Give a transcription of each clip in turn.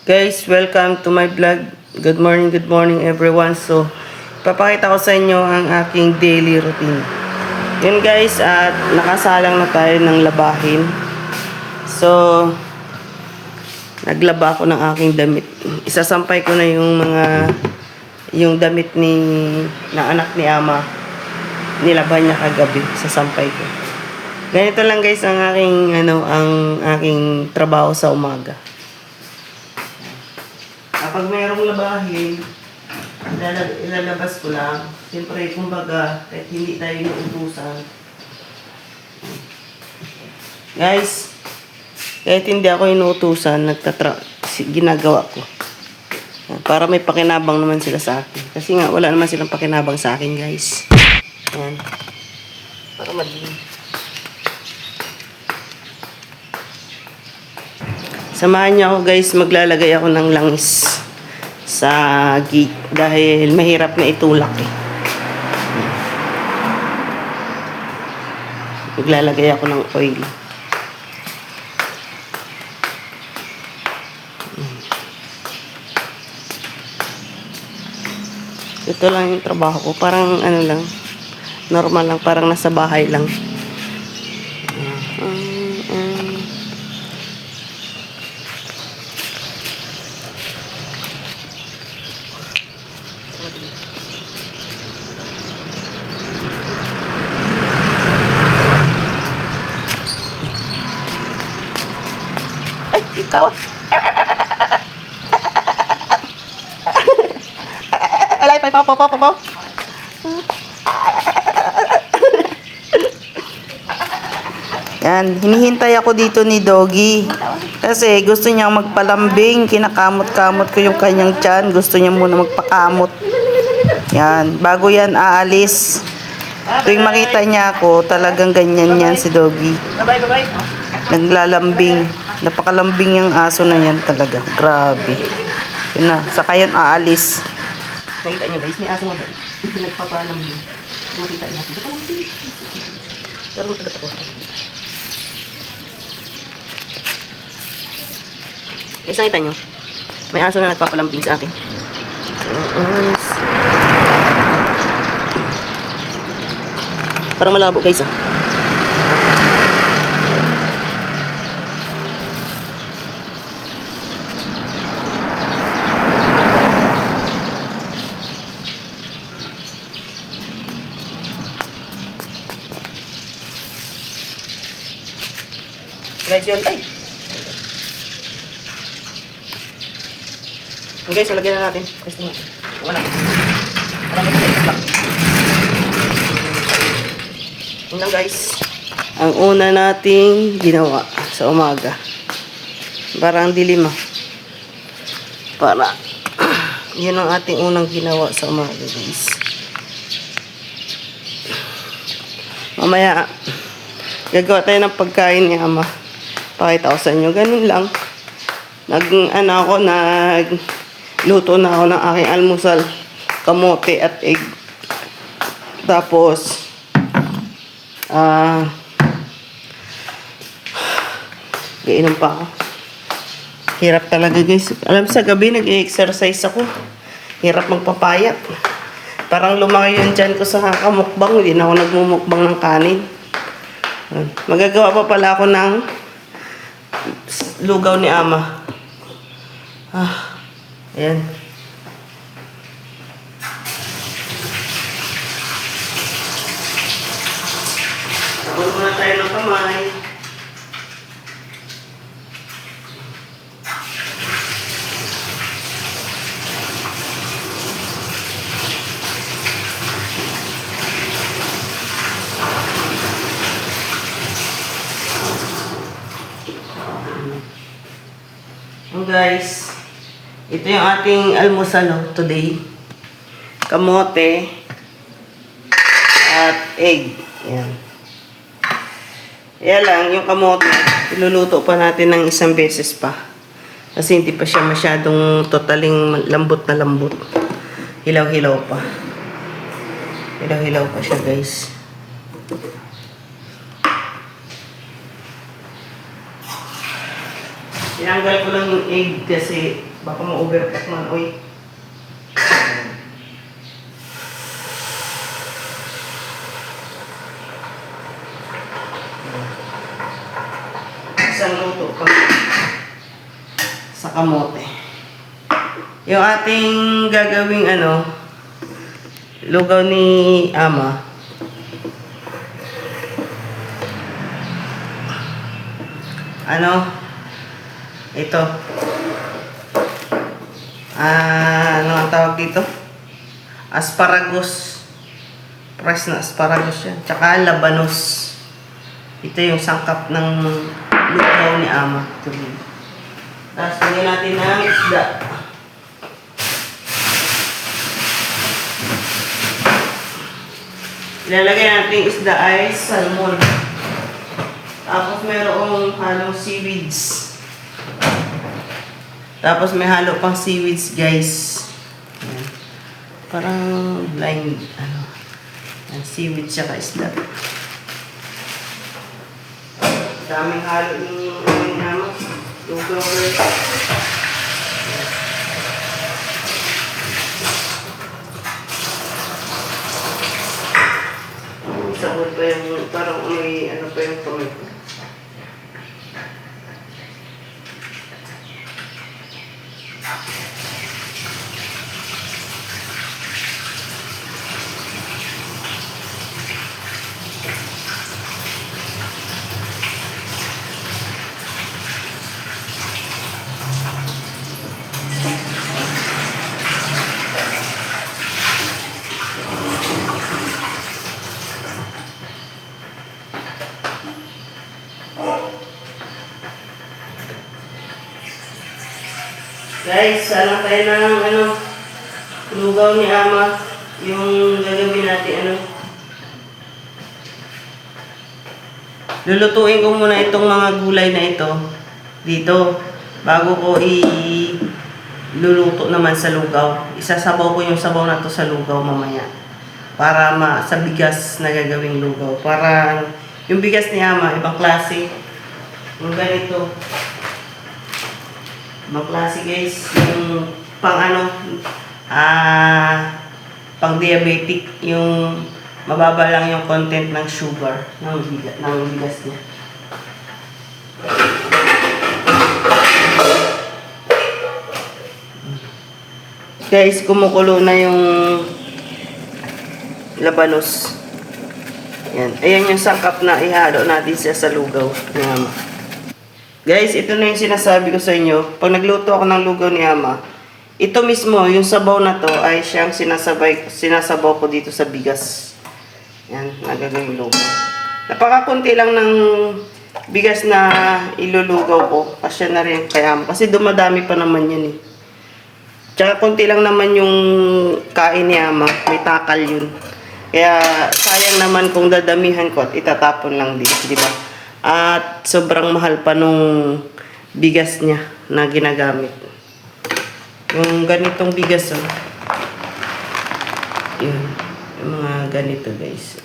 Guys, welcome to my vlog. Good morning everyone. So, papakita ko sa inyo ang aking daily routine. Yun guys, at nakasalang na tayo ng labahin. So, naglaba ako ng aking damit. Isasampay ko na yung damit na anak ni Ama. Nilaban niya kagabi, sasampay ko. Ganito lang guys ang aking trabaho sa umaga. Kapag mayroong labahin, ilalabas ko lang. Siyempre, kumbaga, kahit hindi tayo inuutusan. Guys, kahit hindi ako inuutusan, ginagawa ko. Para may pakinabang naman sila sa akin. Kasi nga, wala naman silang pakinabang sa akin, guys. Ayan. Para madilim. Samahan niyo ako, guys. Maglalagay ako ng langis sa gate dahil mahirap na itulak eh. Maglalagay ako ng oil. Ito lang yung trabaho ko. Parang ano lang, normal lang, parang nasa bahay lang. Ay, ikaw. Alay, pa. Yan, hinihintay ako dito ni Doggy. Kasi gusto niya magpalambing, kinakamot-kamot ko yung kanyang tiyan. Gusto niya muna magpakamot. Yan, bago yan aalis. Tuwing makita niya ako, talagang ganyan yan si Doggy. Bye-bye. Naglalambing. Napakalambing yung aso na yan talaga. Grabe. Yun na, saka yan aalis. Nakita niyo guys, may aso nga ba? Nagpapalambing. Nakita niyo. Pero matagat ako. Guys, nakita nyo. May aso na nagpapalambing sa akin. Parang malabo guys ah. Guys yun, ay! Okay, so lagyan na natin. Testing natin. Wala. Wala na ito. Yun lang guys. Ang una nating ginawa sa umaga. Parang dilim ah. Para. Yun ang ating unang ginawa sa umaga guys. Mamaya, gagawa tayo ng pagkain ni Ama. Pakita ko sa inyo. Ganun lang. Luto na ako ng aking almusal, kamote at egg. Tapos, gainom pa ako. Hirap talaga guys. Alam sa gabi, nag-exercise ako. Hirap magpapayat. Parang lumaki yung tiyan ko sa kakamukbang. Hindi na ako nagmumukbang ng kanin. Magagawa pa pala ako ng lugaw ni Ama. Ayan. Sabon muna tayo ng kamay. Guys, ito yung ating almusal today. Kamote at egg. Yan. Yan lang, yung kamote, iluluto pa natin ng isang beses pa. Kasi hindi pa siya masyadong totaling lambot na lambot. Hilaw-hilaw pa. Hilaw-hilaw pa siya guys. Tinanggal ko lang yung egg kasi baka ma-overcook man. Uy. Isang luto pa sa kamote. Yung ating gagawing lugaw ni Ama. Ito. Ano ang tawag dito? Asparagus. Press na asparagus yan. Tsaka labanos. Ito yung sangkap ng lugaw ni Ama. Tapos lagyan natin ng isda. Ilalagay natin yung isda ay salmon. Tapos mayroong halong seaweeds. Tapos may halo pang seaweeds, guys. Ayan. Parang blind, seaweeds tsaka isda. Daming halo yung lugaw. Sabot pa yung, parang may pa yung tomato. Guys, sana tayo ng lugaw ni Ama. Yung gagawin natin lulutuin ko muna itong mga gulay na ito dito bago ko luluto naman sa lugaw. Isasabaw ko yung sabaw na to sa lugaw mamaya para sa bigas na gagawing lugaw. Para yung bigas ni Ama ibang klase. Yung ganito. Ibang klase, guys. Yung pang diabetic, yung mababa lang yung content ng sugar ng bigas niya. Guys, kumukulo na yung labanos. Ayan yung sangkap na ihalo natin siya sa lugaw. Guys, ito na yung sinasabi ko sa inyo. Pag nagluto ako ng lugaw ni Ama, ito mismo, yung sabaw na to ay siyang sinasabaw ko dito sa bigas. Yan, nagagawing lugaw. Napakakunti lang ng bigas na ilulugaw ko. Kasya na rin kay Ama. Kasi dumadami pa naman yan eh. Tsaka kunti lang naman yung kain ni Ama. May takal yun. Kaya sayang naman kung dadamihan ko at itatapon lang din. Diba? At sobrang mahal pa nung bigas niya na ginagamit. Yung ganitong bigas, yun. Yung mga ganito, guys.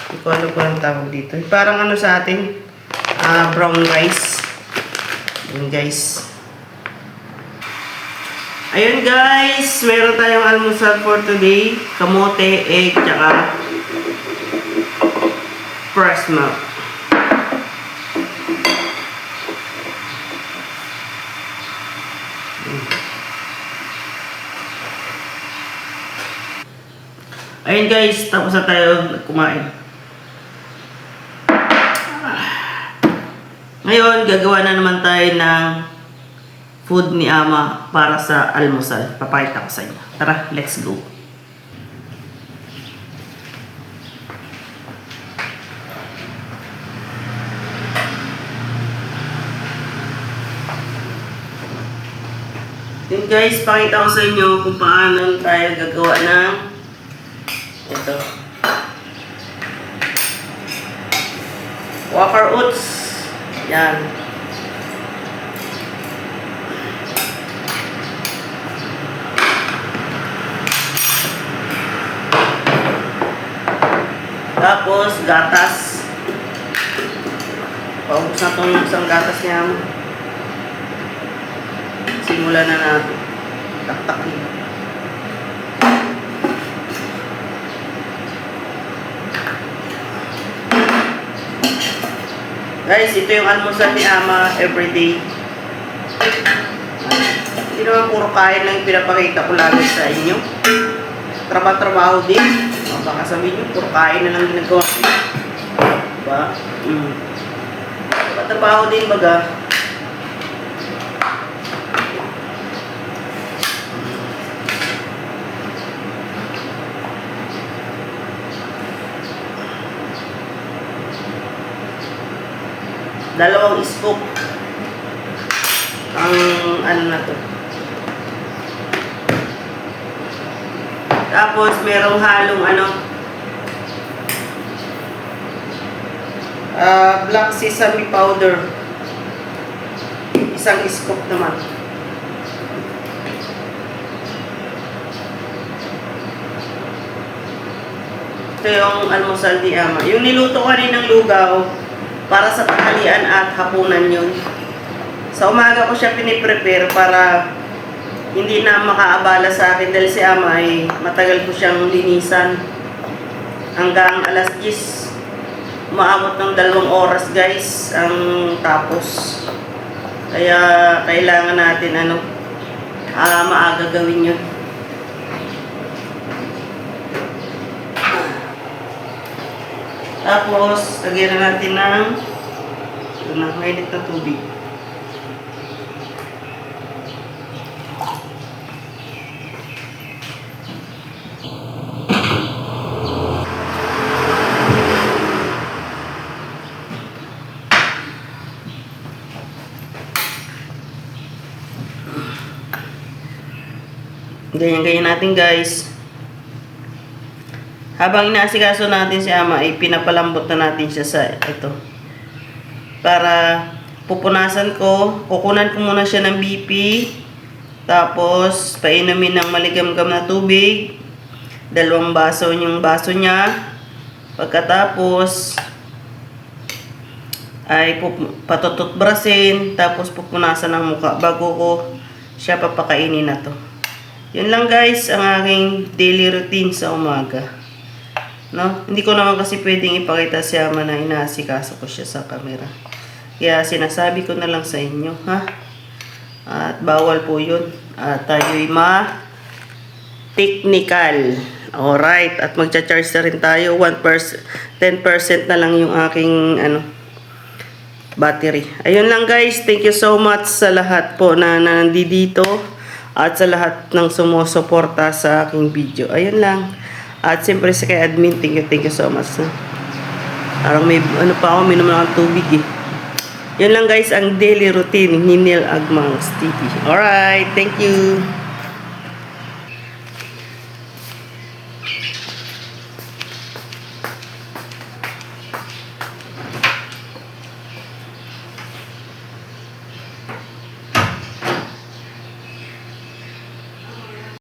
Hindi ko alam kung anong tawag dito. Parang sa atin, brown rice. Yun, guys. Ayun, guys. Meron tayong almusal for today. Kamote, egg, tsaka fresh milk. Ayun, guys, tapos na tayo kumain. Ngayon, gagawa na naman tayo ng food ni Ama para sa almusal. Papakita ko sa inyo. Tara, let's go. Yun, guys, pakita ko sa inyo kung paano tayo gagawa ng ito. Wafer oats. Yan. Tapos gatas. Paubos na itong isang gatas niya. Simulan na natin. Taktakin. Guys, ito yung almusal ni Ama everyday. Hindi naman puro kain lang yung pinapakita ko lagi sa inyo. Trabaho din. Baka sabihin nyo, puro kain na lang ginagawa ko. Diba? Trabaho din baga. Dalawang scoop ang ano na to. Tapos merong halong ano black sesame powder. Isang scoop naman. Ito yung almusal ni Ama. Yung niluto kaninang lugaw para sa tanghalian at hapunan yun. Sa umaga ko siya piniprepare para hindi na makaabala sa akin dahil si Ama ay matagal ko siyang linisan. Hanggang alas 10. Umaabot ng 2 oras guys ang tapos. Kaya kailangan natin maaga gawin yun. Tapos, lagyan na natin ng mainit na tubig. Ganyan-ganyan natin guys. Habang inaasikaso natin si Ama, ay pinapalambot na natin siya sa ito. Para pupunasan ko, kukunan ko muna siya ng BP. Tapos, painumin ng maligamgam na tubig. 2 baso yung baso niya. Pagkatapos, ay patututbrasin. Tapos, pupunasan ng mukha bago ko siya papakainin na to. Yun lang guys, ang aking daily routine sa umaga. No? Hindi ko naman kasi pwedeng ipakita si Ama na inaasikaso ko siya sa camera. Kaya sinasabi ko na lang sa inyo, ha? At bawal po yun. At tayo'y technical. Alright. At magcha-charge na rin tayo. 10% na lang yung aking battery. Ayun lang guys. Thank you so much sa lahat po na nandito. At sa lahat ng sumusuporta sa aking video. Ayun lang. At siyempre sa kay admin, thank you so much. Parang may pa ako, minum lang ang tubig eh. Yan lang guys ang daily routine ni Neil Agmangs TV. Alright, thank you.